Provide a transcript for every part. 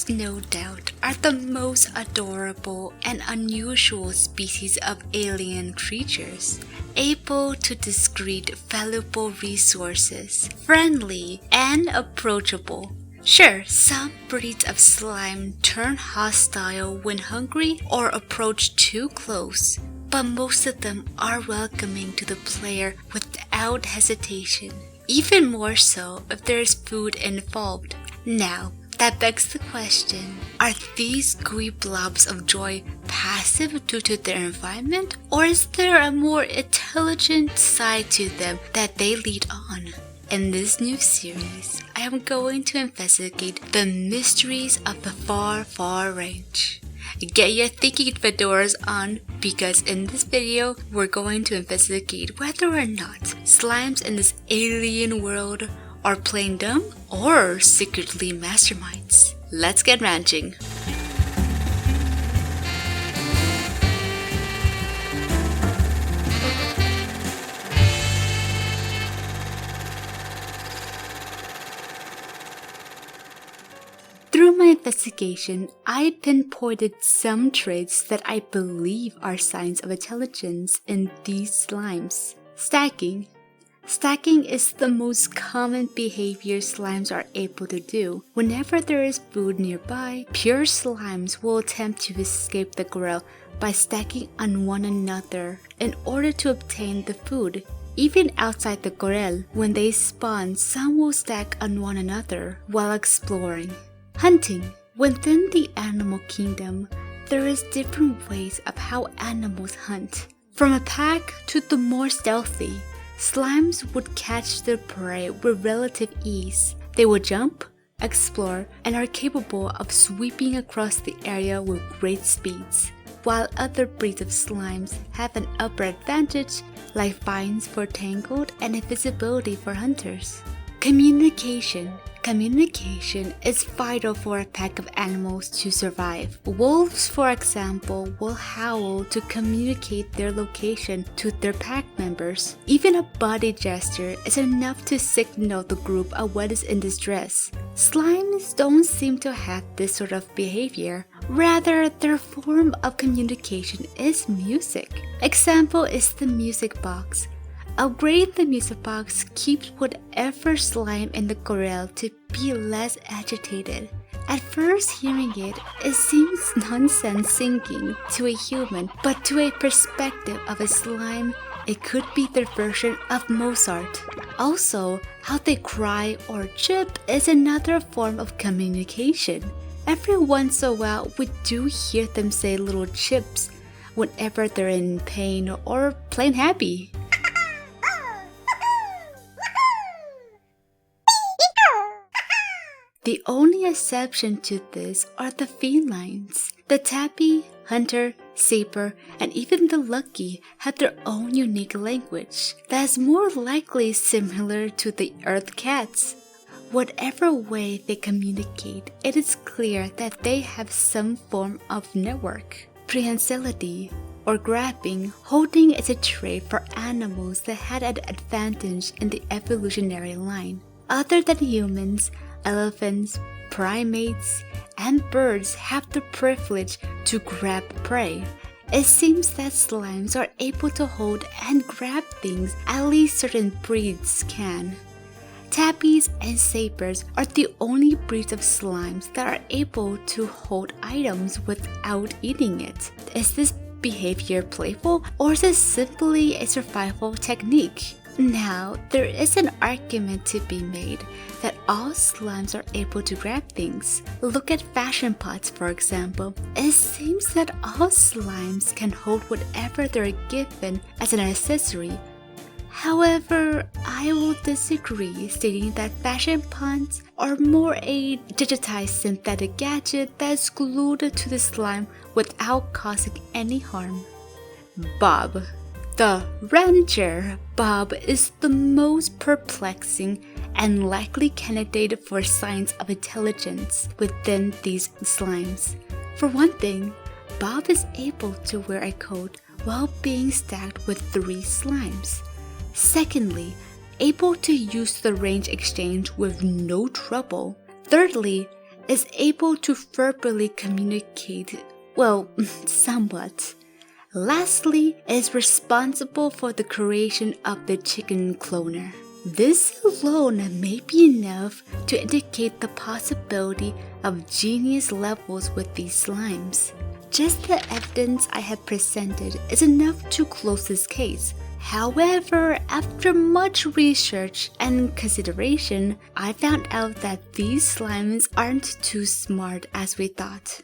Slimes, no doubt, are the most adorable and unusual species of alien creatures, able to discreet valuable resources, friendly and approachable. Sure, some breeds of slime turn hostile when hungry or approach too close, but most of them are welcoming to the player without hesitation, even more so if there is food involved. Now, that begs the question, are these gooey blobs of joy passive due to their environment, or is there a more intelligent side to them that they lead on? In this new series, I am going to investigate the mysteries of the far, far range. Get your thinking fedoras on, because in this video, we're going to investigate whether or not slimes in this alien world are plain dumb or secretly masterminds. Let's get ranching. Through my investigation, I pinpointed some traits that I believe are signs of intelligence in these slimes. Stacking. Stacking is the most common behavior slimes are able to do. Whenever there is food nearby, pure slimes will attempt to escape the grill by stacking on one another in order to obtain the food. Even outside the grill, when they spawn, some will stack on one another while exploring. Hunting. Within the animal kingdom, there is different ways of how animals hunt. From a pack to the more stealthy, slimes would catch their prey with relative ease. They will jump, explore, and are capable of sweeping across the area with great speeds. While other breeds of slimes have an upper advantage, like vines for tangled and invisibility for hunters. Communication. Communication is vital for a pack of animals to survive. Wolves, for example, will howl to communicate their location to their pack members. Even a body gesture is enough to signal the group of what is in distress. Slimes don't seem to have this sort of behavior. Rather, their form of communication is music. Example is the music box. Upgrading the music box keeps whatever slime in the corral to be less agitated. At first hearing it seems nonsense singing to a human, but to a perspective of a slime, it could be their version of Mozart. Also, how they cry or chip is another form of communication. Every once in a while, we do hear them say little chips whenever they're in pain or plain happy. The only exception to this are the felines. The tabby, hunter, saber, and even the lucky have their own unique language that is more likely similar to the earth cats. Whatever way they communicate, it is clear that they have some form of network. Prehensility, or grabbing, holding is a trait for animals that had an advantage in the evolutionary line. Other than humans, elephants, primates, and birds have the privilege to grab prey. It seems that slimes are able to hold and grab things at least certain breeds can. Tabbies and sabers are the only breeds of slimes that are able to hold items without eating it. Is this behavior playful, or is it simply a survival technique? Now, there is an argument to be made that all slimes are able to grab things. Look at fashion pots, for example. It seems that all slimes can hold whatever they're given as an accessory. However, I will disagree, stating that fashion pots are more a digitized synthetic gadget that is glued to the slime without causing any harm. Bob. The Rancher Bob is the most perplexing and likely candidate for signs of intelligence within these slimes. For one thing, Bob is able to wear a coat while being stacked with 3 slimes. Secondly, able to use the range exchange with no trouble. Thirdly, is able to verbally communicate, well, somewhat. Lastly, is responsible for the creation of the chicken cloner. This alone may be enough to indicate the possibility of genius levels with these slimes. Just the evidence I have presented is enough to close this case. However, after much research and consideration, I found out that these slimes aren't too smart as we thought.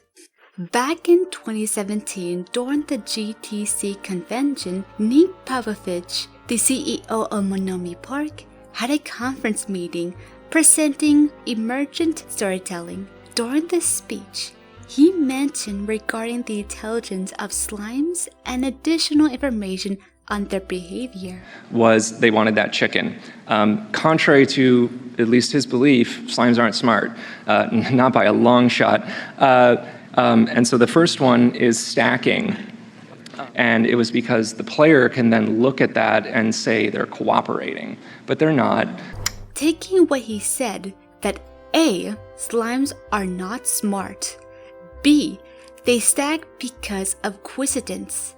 Back in 2017, during the GTC convention, Nick Pavlovich, the CEO of Monomi Park, had a conference meeting presenting emergent storytelling. During this speech, he mentioned regarding the intelligence of slimes and additional information on their behavior. Was they wanted that chicken. Contrary to at least his belief, slimes aren't smart, not by a long shot. And so the first one is stacking. And it was because the player can then look at that and say they're cooperating, but they're not. Taking what he said, that A, slimes are not smart, B, they stack because of coincidence,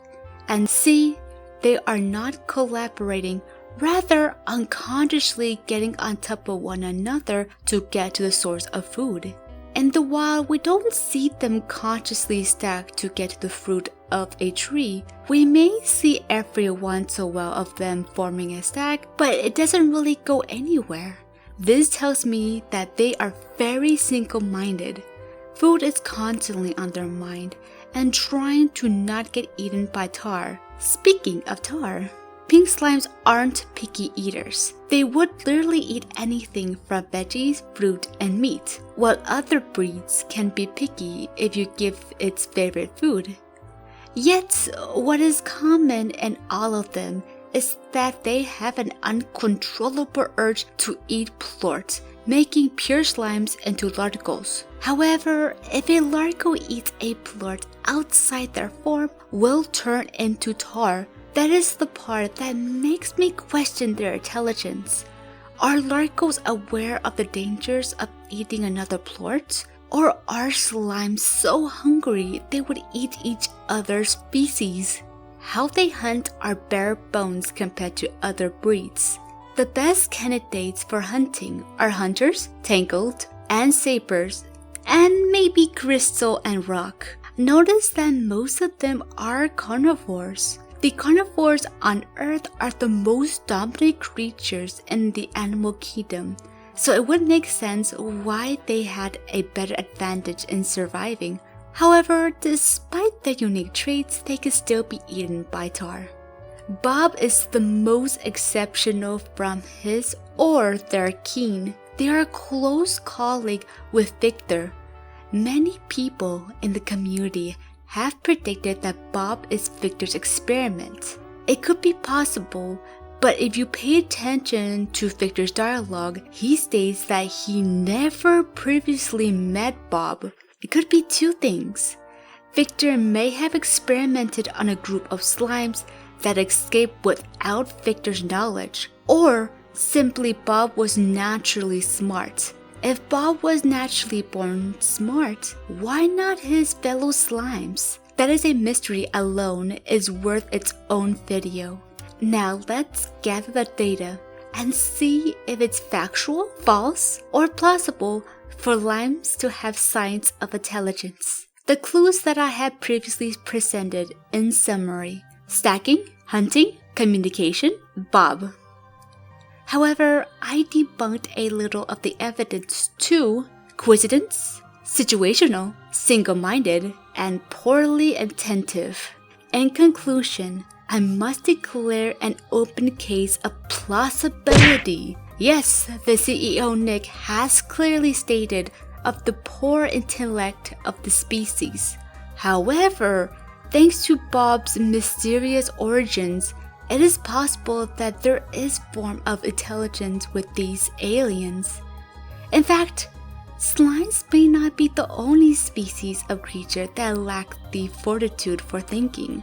and C, they are not collaborating, rather unconsciously getting on top of one another to get to the source of food. And while we don't see them consciously stack to get to the fruit of a tree, we may see every once in a while of them forming a stack, but it doesn't really go anywhere. This tells me that they are very single-minded. Food is constantly on their mind and trying to not get eaten by tar. Speaking of tar, pink slimes aren't picky eaters. They would literally eat anything from veggies, fruit, and meat, while other breeds can be picky if you give its favorite food. Yet, what is common in all of them is that they have an uncontrollable urge to eat plort, making pure slimes into larticles. However, if a larticle eats a plort outside their form, will turn into tar. That is the part that makes me question their intelligence. Are larticles aware of the dangers of eating another plort? Or are slimes so hungry they would eat each other's species? How they hunt are bare bones compared to other breeds. The best candidates for hunting are hunters, tangled, and sabers, and maybe crystal and rock. Notice that most of them are carnivores. The carnivores on Earth are the most dominant creatures in the animal kingdom, so it would make sense why they had a better advantage in surviving. However, despite their unique traits, they can still be eaten by tar. Bob is the most exceptional from his or their kin. They are a close colleague with Victor. Many people in the community have predicted that Bob is Victor's experiment. It could be possible, but if you pay attention to Victor's dialogue, he states that he never previously met Bob. It could be two things. Victor may have experimented on a group of slimes that escaped without Victor's knowledge, or simply Bob was naturally smart. If Bob was naturally born smart, why not his fellow slimes? That is a mystery alone is worth its own video. Now let's gather the data and see if it's factual, false, or plausible for slimes to have signs of intelligence. The clues that I had previously presented in summary: stacking, hunting, communication, Bob. However, I debunked a little of the evidence to coincidence, situational, single-minded, and poorly attentive. In conclusion, I must declare an open case of plausibility. Yes, the CEO Nick has clearly stated of the poor intellect of the species. However, thanks to Bob's mysterious origins, it is possible that there is form of intelligence with these aliens. In fact, slimes may not be the only species of creature that lack the fortitude for thinking.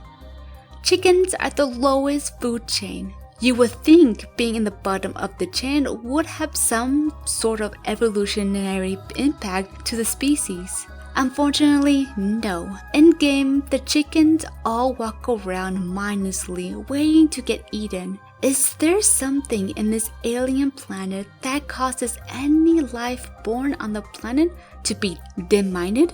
Chickens are the lowest food chain, You would think being in the bottom of the chain would have some sort of evolutionary impact to the species. Unfortunately, no. In-game, the chickens all walk around mindlessly, waiting to get eaten. Is there something in this alien planet that causes any life born on the planet to be dim-minded?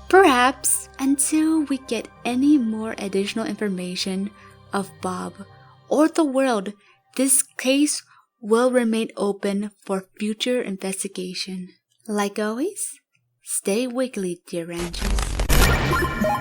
Perhaps, until we get any more additional information of Bob or the world, this case will remain open for future investigation. Like always, stay wiggly, dear ranchers.